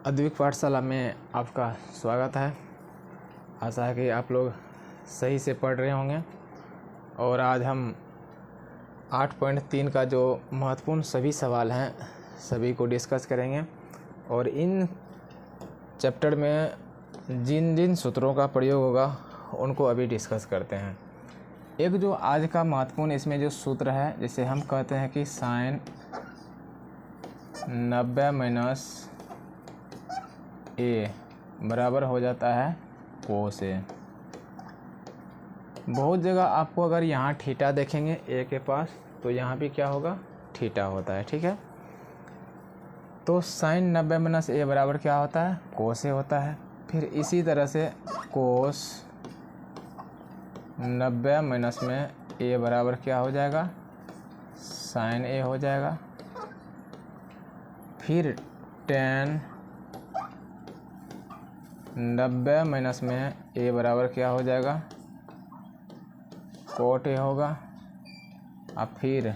अद्विक पाठशाला में आपका स्वागत है। आशा है कि आप लोग सही से पढ़ रहे होंगे। और आज हम 8.3 का जो महत्वपूर्ण सभी सवाल हैं सभी को डिस्कस करेंगे। और इन चैप्टर में जिन जिन सूत्रों का प्रयोग होगा उनको अभी डिस्कस करते हैं। एक जो आज का महत्वपूर्ण इसमें जो सूत्र है, जिसे हम कहते हैं कि साइन 90 - ए बराबर हो जाता है कोस ए। बहुत जगह आपको अगर यहाँ थीटा देखेंगे ए के पास, तो यहाँ भी क्या होगा, थीटा होता है। ठीक है, तो साइन 90 - ए बराबर क्या होता है, कोस ए होता है। फिर इसी तरह से कोस 90 - ए बराबर क्या हो जाएगा, साइन ए हो जाएगा। फिर टेन 90 - ए बराबर क्या हो जाएगा, कोट ए होगा। और फिर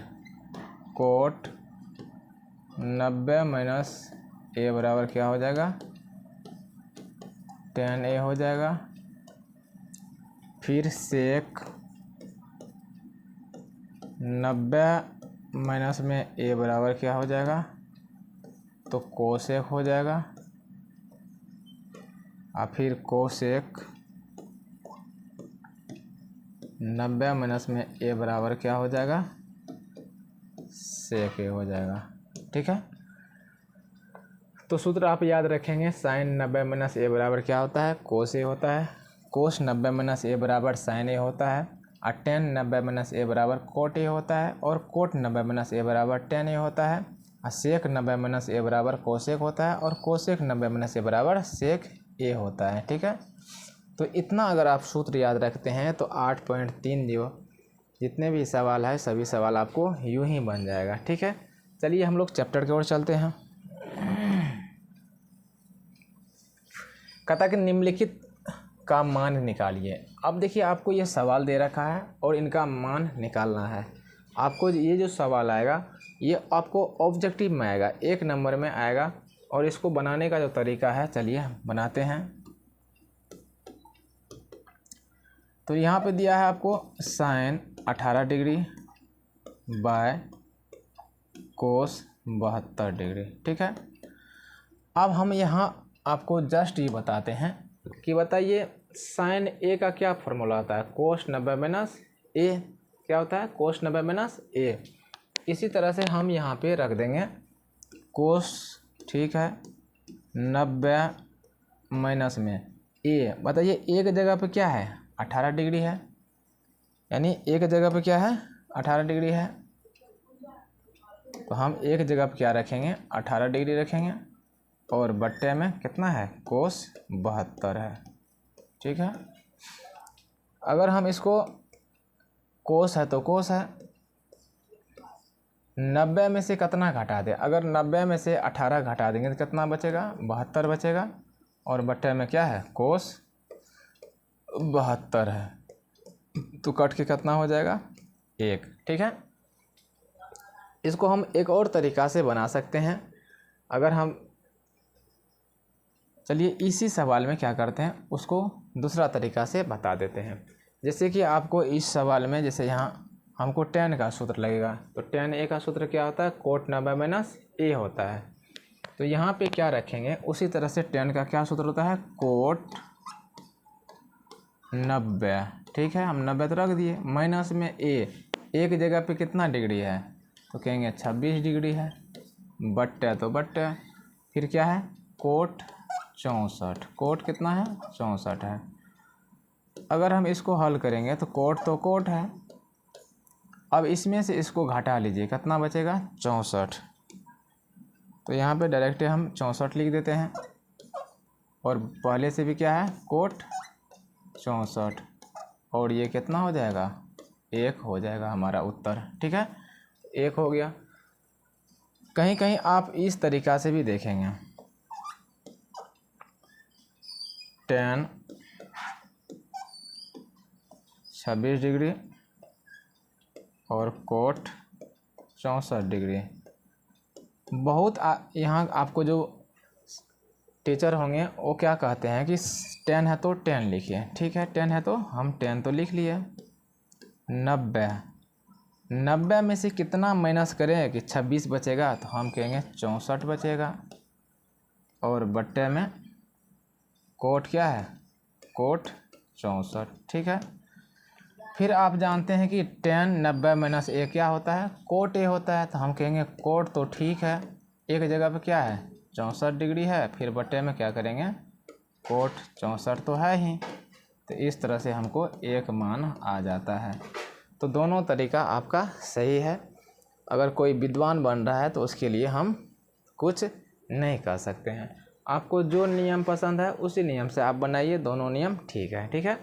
कोट 90 - ए बराबर क्या हो जाएगा, टेन ए हो जाएगा। फिर सेक 90 - ए बराबर क्या हो जाएगा, तो कोसेक हो जाएगा। और फिर कोसेक 90 - ए बराबर क्या हो जाएगा, सेक ए हो जाएगा। ठीक है, तो सूत्र आप याद रखेंगे। साइन 90 - ए बराबर क्या होता है, कोस ए होता है। कोस 90 - ए बराबर साइन ए होता है। और टेन 90 - ए बराबर कोट ए होता है। और कोट 90 - ए बराबर टेन ए होता है। और सेक 90 - ए बराबर कोसेक होता है। और कोसेक 90 - ए बराबर सेक ए होता है। ठीक है, तो इतना अगर आप सूत्र याद रखते हैं तो 8.3 जो जितने भी सवाल है सभी सवाल आपको यूं ही बन जाएगा। ठीक है, चलिए हम लोग चैप्टर की ओर चलते हैं। कहता कि निम्नलिखित का मान निकालिए। अब देखिए, आपको ये सवाल दे रखा है और इनका मान निकालना है। आपको ये जो सवाल आएगा ये आपको ऑब्जेक्टिव में आएगा, 1 नंबर में आएगा। और इसको बनाने का जो तरीका है, चलिए बनाते हैं। तो यहाँ पे दिया है आपको sine 18 degree by cos 72 degree. ठीक है, अब हम यहाँ आपको जस्ट ये बताते हैं कि बताइए साइन ए का क्या फॉर्मूला होता है, कोस 90 - ए क्या होता है, कोस 90 - ए। इसी तरह से हम यहाँ पे रख देंगे कोस, ठीक है, 90 - ए। बताइए एक जगह पे क्या है, 18 डिग्री है, यानी एक जगह पे क्या है, 18 डिग्री है। तो हम एक जगह पे क्या रखेंगे, 18 डिग्री रखेंगे। और बट्टे में कितना है, कोस 72 है। ठीक है, अगर हम इसको कोस है तो कोस है, 90 में से कितना घटा दे, अगर 90 में से 18 घटा देंगे तो कितना बचेगा, 72 बचेगा। और बट्टे में क्या है, कोस 72 है, तो कट के कितना हो जाएगा, 1। ठीक है, इसको हम एक और तरीका से बना सकते हैं। अगर हम, चलिए इसी सवाल में क्या करते हैं, उसको दूसरा तरीका से बता देते हैं। जैसे कि आपको इस सवाल में, जैसे यहाँ हमको टेन का सूत्र लगेगा, तो टेन ए का सूत्र क्या होता है, कोट 90 - ए होता है। तो यहाँ पे क्या रखेंगे, उसी तरह से टेन का क्या सूत्र होता है, कोट 90। ठीक है, हम 90 तो रख दिए, माइनस में ए, एक जगह पे कितना डिग्री है, तो कहेंगे 26 डिग्री है। बट्टे तो बट्टे, फिर क्या है, कोट 64, कोट कितना है, 64 है। अगर हम इसको हल करेंगे तो कोट तो कोट है। अब इसमें से इसको घटा लीजिए, कितना बचेगा, 64। तो यहाँ पे डायरेक्ट हम 64 लिख देते हैं। और पहले से भी क्या है, कोट 64। और ये कितना हो जाएगा, 1 हो जाएगा हमारा उत्तर। ठीक है, 1 हो गया। कहीं कहीं आप इस तरीका से भी देखेंगे, टेन 26 डिग्री और कोट 64 डिग्री। बहुत यहाँ आपको जो टीचर होंगे वो क्या कहते हैं कि 10 है तो 10 लिखिए, ठीक है, 10 है तो हम 10 तो लिख लिए। 90 में से कितना माइनस करें कि 26 बचेगा, तो हम कहेंगे 64 बचेगा। और बट्टे में कोट क्या है, कोट 64, ठीक है। फिर आप जानते हैं कि 10 90 माइनस ए क्या होता है, कोट ए होता है, तो हम कहेंगे कोट तो ठीक है, एक जगह पे क्या है 64 डिग्री है, फिर बट्टे में क्या करेंगे कोट 64 तो है ही, तो इस तरह से हमको एक मान आ जाता है। तो दोनों तरीका आपका सही है। अगर कोई विद्वान बन रहा है तो उसके लिए हम कुछ नहीं कर सकते हैं। आपको जो नियम पसंद है उसी नियम से आप बनाइए, दोनों नियम ठीक है, ठीक है।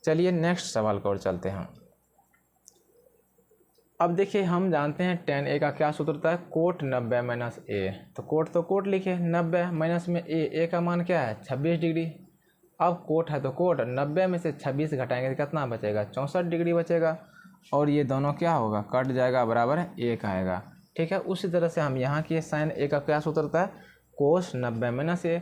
चलिए नेक्स्ट सवाल की ओर चलते हैं। अब देखिए हम जानते हैं 10 ए का क्या सूत्र होता है, कोट 90 माइनस ए, तो कोट तो कोट लिखे, 90 माइनस में ए का मान क्या है 26 डिग्री। अब कोट है तो कोट, 90 में से 26 घटाएंगे तो कितना बचेगा 64 डिग्री बचेगा, और ये दोनों क्या होगा कट जाएगा, बराबर 1 आएगा, ठीक है। उसी तरह से हम यहाँ की साइन ए का क्या सूत्र होता है, कोस 90 माइनस ए,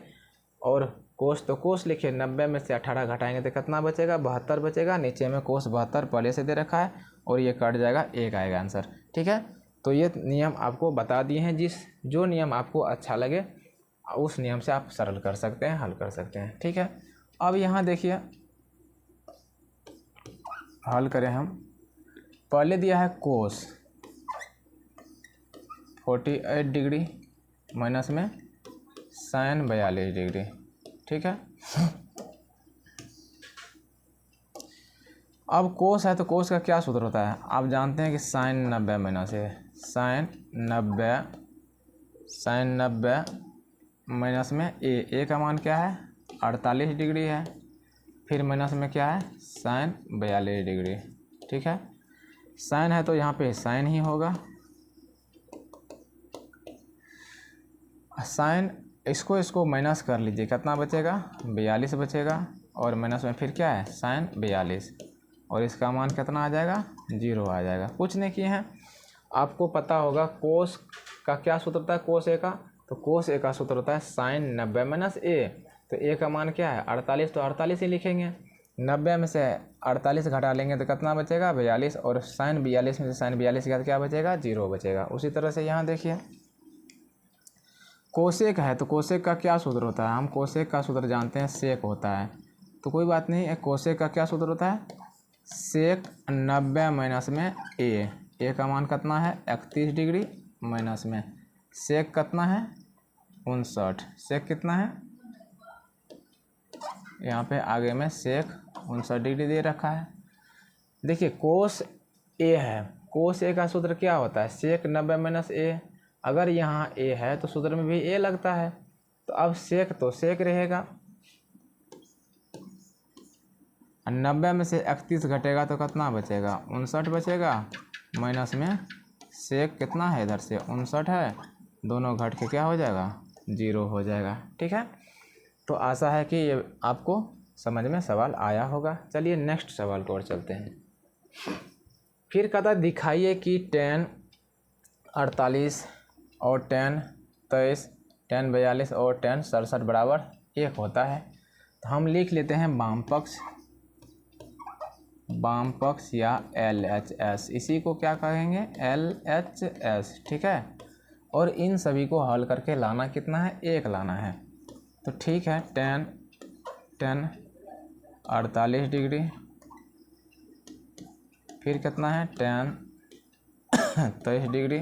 और कोस तो कोस लिखे, 90 में से 18 घटाएंगे तो कितना बचेगा 72 बचेगा, नीचे में कोस 72 पहले से दे रखा है, और ये कट जाएगा 1 आएगा आंसर, ठीक है। तो ये नियम आपको बता दिए हैं, जो नियम आपको अच्छा लगे उस नियम से आप सरल कर सकते हैं, हल कर सकते हैं, ठीक है। अब यहाँ देखिए हल करें हम, पहले दिया है कोस 48 डिग्री माइनस में साइन 42 डिग्री, ठीक है। अब कोस है तो कोस का क्या सूत्र होता है, आप जानते हैं कि साइन 90 माइनस है, साइन 90 माइनस में ए का मान क्या है 48 डिग्री है, फिर माइनस में क्या है साइन 42 डिग्री, ठीक है। साइन है तो यहाँ पे साइन ही होगा, साइन इसको माइनस कर लीजिए, कितना बचेगा 42 बचेगा, और माइनस में फिर क्या है साइन 42, और इसका मान कितना आ जाएगा 0 आ जाएगा। कुछ नहीं किए हैं, आपको पता होगा कोस का क्या सूत्र होता है कोस ए का, तो कोस ए का सूत्र होता है साइन 90 माइनस ए, तो ए का मान क्या है 48, तो 48 ही लिखेंगे, 90 में से 48 घटा लेंगे तो कितना बचेगा 42, और साइन 42 में से साइन 42 का क्या बचेगा 0 बचेगा। उसी तरह से यहाँ देखिए कोसेक है तो कोसेक का क्या सूत्र होता है, हम कोसेक का सूत्र जानते हैं सेक होता है, तो कोई बात नहीं, एक कोसेक का क्या सूत्र होता है सेक 90 माइनस में ए का मान कितना है 31 डिग्री, माइनस में सेक कितना है 59, सेक कितना है यहाँ पे आगे में सेक 59 डिग्री दे रखा है। देखिए कोस ए है, कोस ए का सूत्र क्या होता है सेक 90 माइनस ए, अगर यहाँ ए है तो सूत्र में भी ए लगता है, तो अब सेक तो सेक रहेगा, 90 में से 31 घटेगा तो कितना बचेगा 59 बचेगा, माइनस में सेक कितना है इधर से 59 है, दोनों घट के क्या हो जाएगा 0 हो जाएगा, ठीक है। तो आशा है कि ये आपको समझ में सवाल आया होगा। चलिए नेक्स्ट सवाल की ओर चलते हैं। फिर कहता दिखाइए कि 10 48 और 10 23 10 42 और 10 67 बराबर 1 होता है, तो हम लिख लेते हैं वाम पक्ष या LHS, इसी को क्या कहेंगे LHS, ठीक है। और इन सभी को हल करके लाना कितना है 1 लाना है, तो ठीक है 10 48 डिग्री, फिर कितना है 10 23 डिग्री,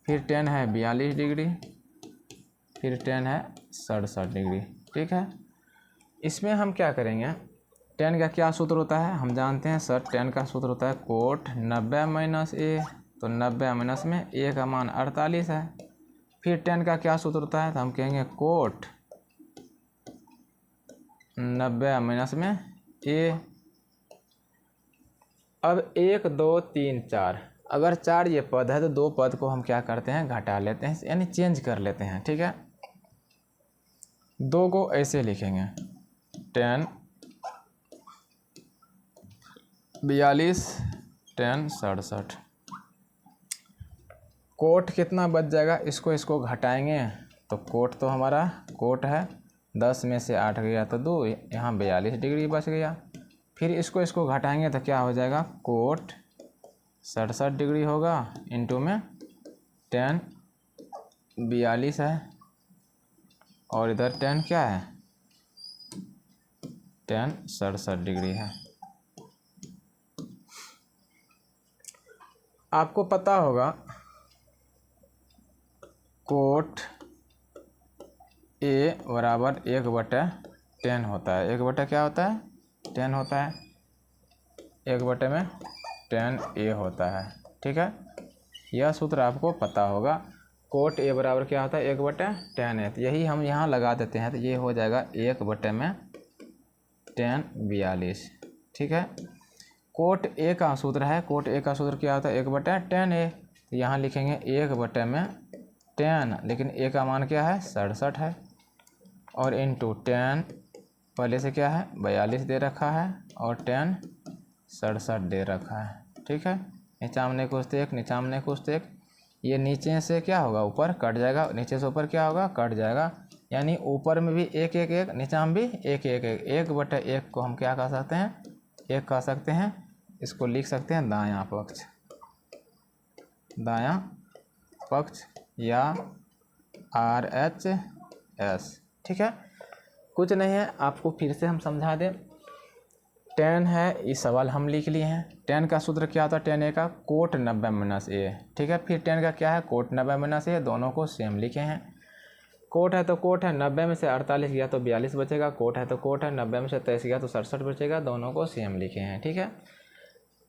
फिर 10 है 42 डिग्री, फिर 10 है 67 डिग्री, ठीक है। इसमें हम क्या करेंगे 10 का क्या सूत्र होता है हम जानते हैं सर, 10 का सूत्र होता है कोट 90 माइनस ए, तो 90 माइनस में ए का मान 48 है, फिर 10 का क्या सूत्र होता है तो हम कहेंगे कोट 90 माइनस में ए। अब 1 2 3 4, अगर 4 ये पद है तो 2 पद को हम क्या करते हैं घटा लेते हैं, यानी चेंज कर लेते हैं, ठीक है। 2 को ऐसे लिखेंगे 10 42 10 67, कोट कितना बच जाएगा, इसको घटाएंगे तो कोट तो हमारा कोट है 10 में से 8 गया तो 2, यहाँ 42 डिग्री बच गया। फिर इसको घटाएंगे तो क्या हो जाएगा, कोट 67 डिग्री होगा, इंटू में tan 42 है, और इधर tan क्या है, tan 67 डिग्री है। आपको पता होगा कोट A बराबर 1/tan होता है। 1/, क्या होता है, tan होता है, 1/, में tan A होता है। ठीक है, यह सूत्र आपको पता होगा। कोट A बराबर क्या होता है, 1/tan A। तो यही हम यहाँ लगा देते हैं, तो ये हो जाएगा 1/, में tan 42। ठीक है, कोट A का सूत्र है, कोट A का सूत्र क्या होता है, 1/tan A। तो यहाँ लिखेंगे 1/, में tan, लेकिन A का मान क्या है, 67 है, और इंटू tan पहले से क्या है, 42 दे रखा है, और tan 67 दे रखा है। ठीक है, निचामने कुछ एक, निचामने कुछ एक, ये नीचे से क्या होगा, ऊपर कट जाएगा, नीचे से ऊपर क्या होगा, कट जाएगा, यानी ऊपर में भी 1 1 1, नीचा में भी 1 1 1। 1/1 को हम क्या कह सकते हैं, 1 कह सकते हैं। इसको लिख सकते हैं दायां पक्ष, दायां पक्ष या RHS। ठीक है, कुछ नहीं है, आपको फिर से हम समझा दें। tan है, ये सवाल हम लिख लिए हैं। tan का सूत्र क्या होता है, tan A का कोट 90 - A। ठीक है, फिर tan का क्या है, कोट 90 - A, दोनों को सेम लिखे हैं। कोट है तो कोट है, 90 में से 48 गया तो 42 बचेगा, कोट है तो कोट है, 90 में से 23 गया तो 67 बचेगा, दोनों को सेम लिखे हैं। ठीक है,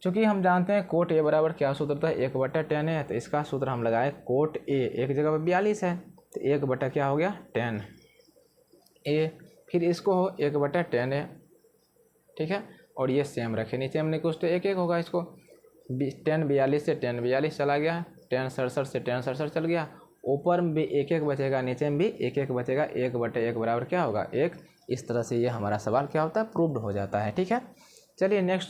चूँकि हम जानते हैं कोट A बराबर क्या सूत्र था, 1/tan A, तो इसका सूत्र हम लगाए कोट A, एक जगह पर 42 है, तो 1/ क्या हो गया, tan A, फिर इसको हो 1/tan A। ठीक है, और ये सेम रखे, नीचे में कुछ तो 1 1 होगा, इसको tan 42 से tan 42 चला गया, tan 67 से tan 67 चल गया, ऊपर में भी 1 1 बचेगा, नीचे में भी 1 1 बचेगा, 1/1 बराबर क्या होगा, 1। इस तरह से ये हमारा सवाल क्या होता है, प्रूव्ड हो जाता है। ठीक है, चलिए नेक्स्ट